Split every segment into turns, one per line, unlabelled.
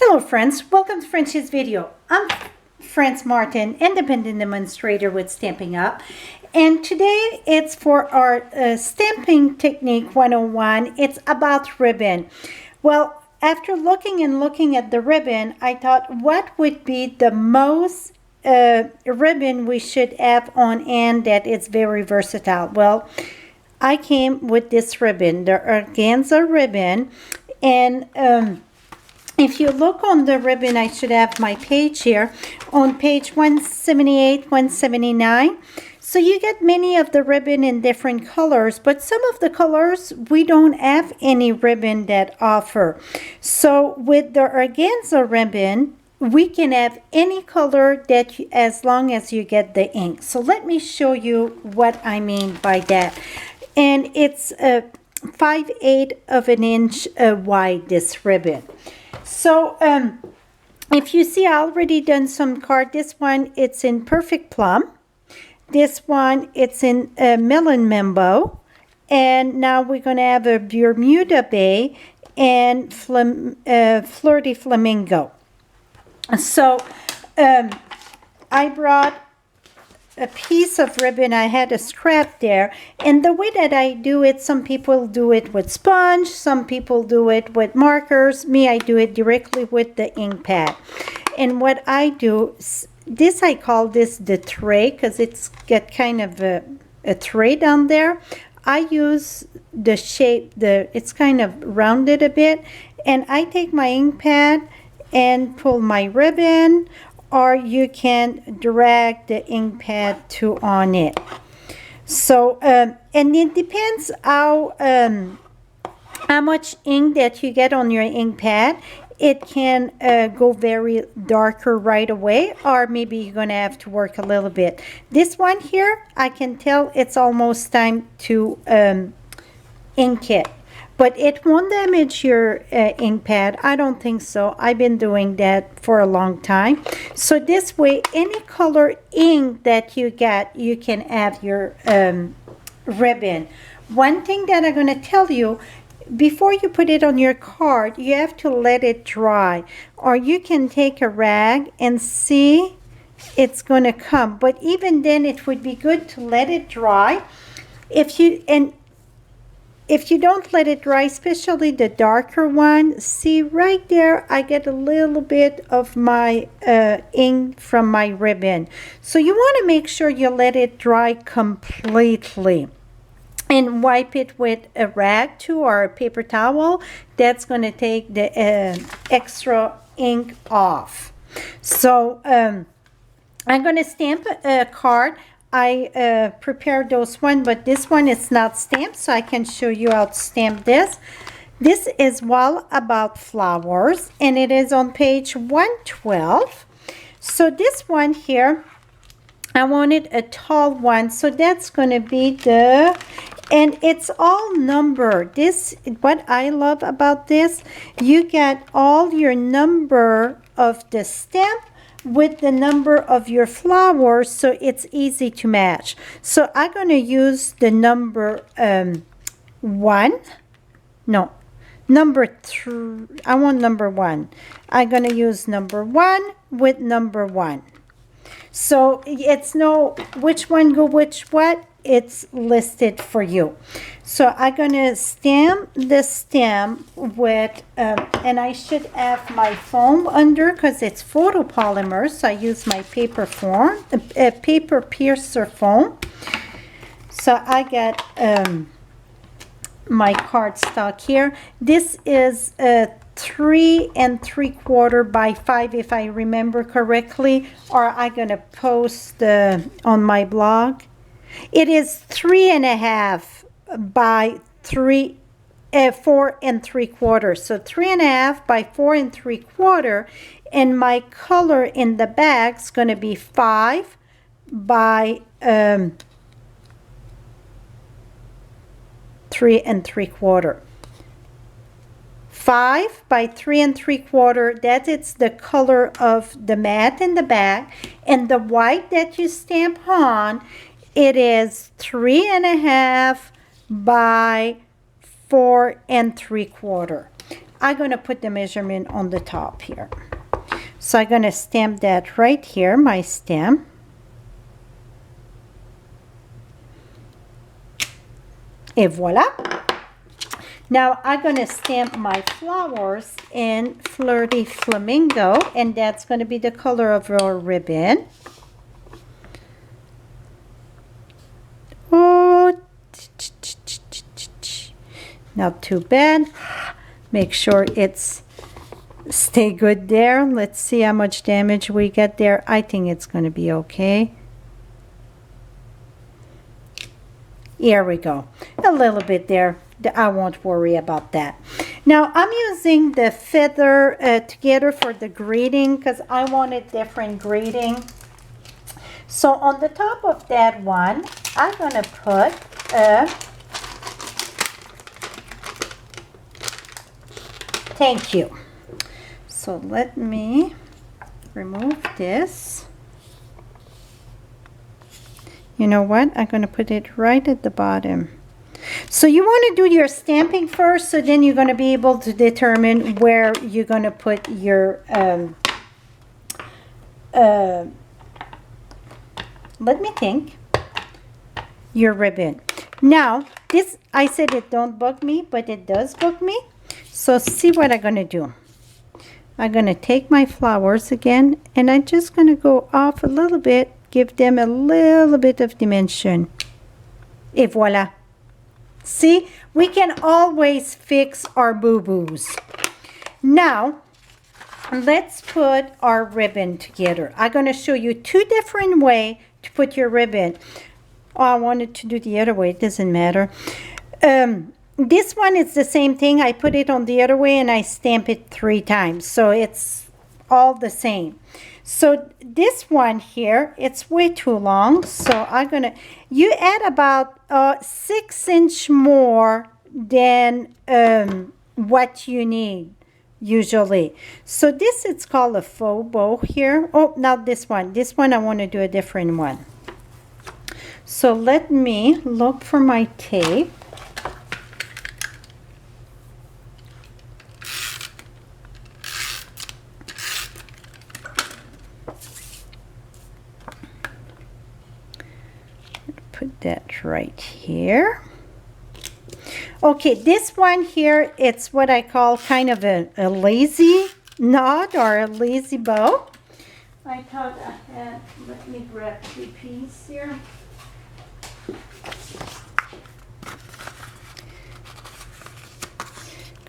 Hello friends, welcome to French's video. I'm France Martin, independent demonstrator with Stampin' Up. And today it's for our Stamping Technique 101. It's about ribbon. Well, after looking at the ribbon, I thought what would be the most ribbon we should have on hand that is very versatile. Well, I came with this ribbon, the Organza Ribbon, and if you look on the ribbon, I should have my page here, on page 178, 179. So you get many of the ribbon in different colors, but some of the colors, we don't have any ribbon that offer. So with the Organza ribbon, we can have any color that as long as you get the ink. So let me show you what I mean by that. And it's 5/8 of an inch wide, this ribbon. So if you see, I already done some card. This one, it's in Perfect Plum. This one, it's in Melon Mambo. And now we're going to have a Bermuda Bay and Fleur de Flamingo. So I brought a piece of ribbon. I had a scrap there, and the way that I do it, some people do it with sponge, some people do it with markers. Me, I do it directly with the ink pad. And what I do, this I call this the tray, because it's got kind of a tray down there. I use the shape, it's kind of rounded a bit, and I take my ink pad and pull my ribbon, or you can drag the ink pad on it. So, and it depends how much ink that you get on your ink pad. It can go very darker right away, or maybe you're gonna have to work a little bit. This one here, I can tell it's almost time to ink it. But it won't damage your ink pad. I don't think so. I've been doing that for a long time. So this way, any color ink that you get, you can have your ribbon. One thing that I'm going to tell you, before you put it on your card, you have to let it dry. Or you can take a rag and see it's going to come. But even then, it would be good to let it dry. If you don't let it dry, especially the darker one, see right there, I get a little bit of my ink from my ribbon. So you want to make sure you let it dry completely. And wipe it with a rag too, or a paper towel. That's going to take the extra ink off. So I'm going to stamp a card. I prepared those one, but this one is not stamped, so I can show you how to stamp this. This is All About Flowers, and it is on page 112. So this one here, I wanted a tall one, so that's going to be and it's all numbered. This, what I love about this, you get all your number of the stamp with the number of your flowers, so it's easy to match. So I'm going to use the number 1. No, number 3. I want number 1. I'm going to use number 1 with number 1. So it's no which one go which what. It's listed for you. So I'm going to stamp the stem with, and I should have my foam under because it's photopolymer. So I use my paper piercer foam. So I got my cardstock here. This is 3 3/4 by 5, if I remember correctly, or I'm going to post on my blog. It is 3 1/2 by 4 3/4. So 3 1/2 by 4 3/4, and my color in the back is going to be 5 by 3 3/4. 5 by 3 3/4. That is the color of the mat in the back, and the white that you stamp on, it is 3 1/2 by 4 3/4. I'm going to put the measurement on the top here. So I'm going to stamp that right here, my stamp. Et voila. Now I'm going to stamp my flowers in Flirty Flamingo, and that's going to be the color of our ribbon. Oh, not too bad. Make sure it's stay good there. Let's see how much damage we get there. I think it's going to be okay. Here we go. A little bit there. I won't worry about that. Now I'm using the feather together for the grading because I wanted different grading. So on the top of that one, I'm going to put a thank you. So let me remove this. You know what? I'm going to put it right at the bottom. So you want to do your stamping first, so then you're going to be able to determine where you're going to put your, let me think, your ribbon. Now, this, I said it don't bug me, but it does bug me. So see what I'm going to do. I'm going to take my flowers again, and I'm just going to go off a little bit, give them a little bit of dimension. Et voila. See, we can always fix our boo-boos. Now, let's put our ribbon together. I'm going to show you two different ways to put your ribbon. Oh, I wanted to do the other way. It doesn't matter. This one is the same thing. I put it on the other way and I stamp it 3 times. So it's all the same. So this one here, it's way too long. So I'm going to, you add about 6 inch more than what you need usually. So this, it's called a faux bow here. Oh, not this one. This one I want to do a different one. So let me look for my tape. Put that right here. Okay, this one here, it's what I call kind of a lazy knot or a lazy bow. I thought I had, let me grab 2 pieces here.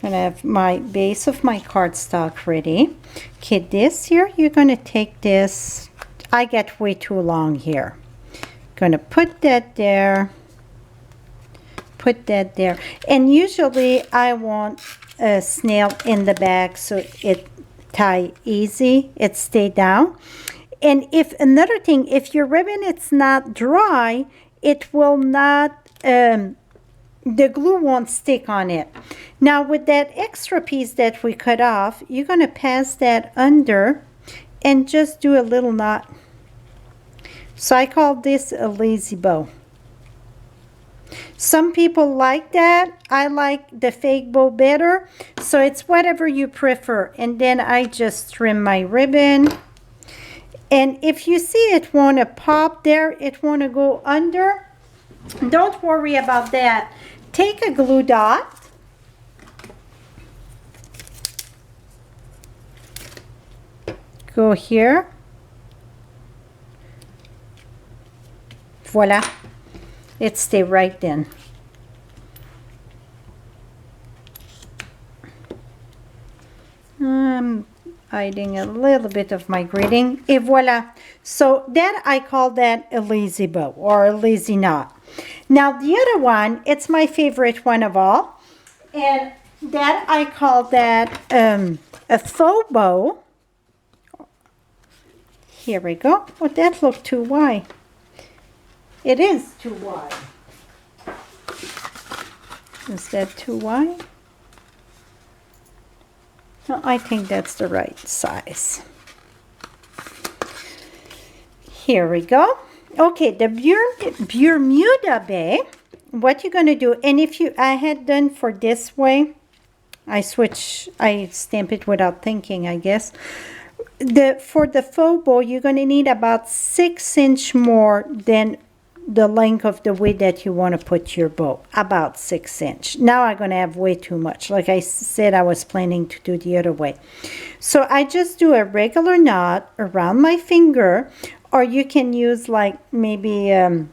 Gonna have my base of my cardstock ready. Okay, this here, you're gonna take this. I get way too long here. Gonna put that there. Put that there. And usually I want a snail in the back so it tie easy. It stay down. And if another thing, if your ribbon it's not dry, it will not. The glue won't stick on it. Now with that extra piece that we cut off, you're going to pass that under and just do a little knot. So I call this a lazy bow. Some people like that. I like the fake bow better. So it's whatever you prefer. And then I just trim my ribbon. And if you see it want to pop there, it want to go under, don't worry about that. Take a glue dot. Go here. Voila. It stay right then. I'm hiding a little bit of my grading. Et voila. So that I call that a lazy bow or a lazy knot. Now the other one, it's my favorite one of all. And that I call that a faux bow. Here we go. Oh, that looked too wide. It is too wide. Is that too wide? No, I think that's the right size. Here we go. Okay, the Bermuda Bay, what you're going to do, and if you, I had done for this way, I stamp it without thinking, I guess. For the faux bow, you're going to need about 6" more than the length of the way that you want to put your bow, about 6". Now I'm going to have way too much. Like I said, I was planning to do the other way. So I just do a regular knot around my finger, or you can use like maybe a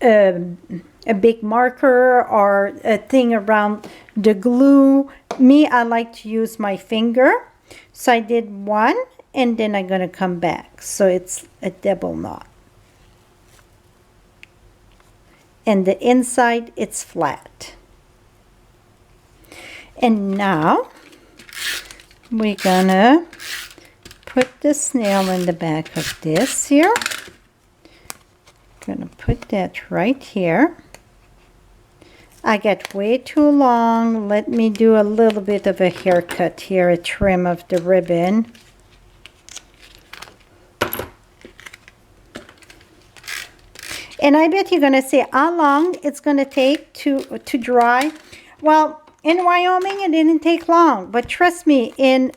big marker or a thing around the glue. Me, I like to use my finger. So I did one, and then I'm going to come back. So it's a double knot. And the inside, it's flat. And now we're gonna put the snail in the back of this here. Gonna put that right here. I got way too long. Let me do a little bit of a haircut here, a trim of the ribbon. And I bet you're going to say how long it's going to take to dry. Well, in Wyoming, it didn't take long. But trust me, in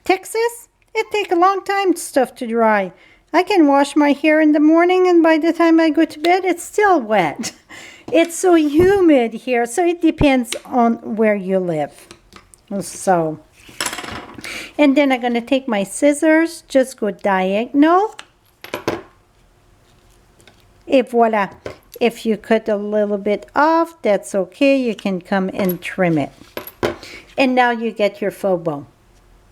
Texas, it takes a long time stuff to dry. I can wash my hair in the morning, and by the time I go to bed, it's still wet. It's so humid here, so it depends on where you live. So, and then I'm going to take my scissors, just go diagonal. Et voila. If you cut a little bit off, that's okay. You can come and trim it. And now you get your faux bow.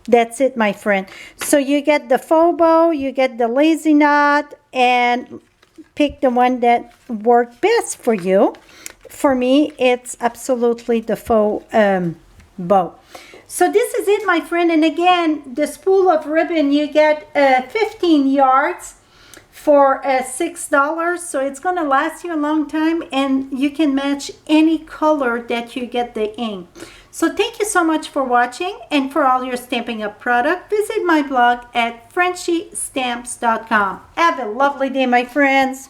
That's it, my friend. So you get the faux bow, you get the lazy knot, and pick the one that worked best for you. For me, it's absolutely the faux bow. So this is it, my friend. And again, the spool of ribbon, you get 15 yards. For $6, so it's going to last you a long time, and you can match any color that you get the ink. So thank you so much for watching, and for all your Stampin' Up product, visit my blog at FrenchieStamps.com. Have a lovely day, my friends.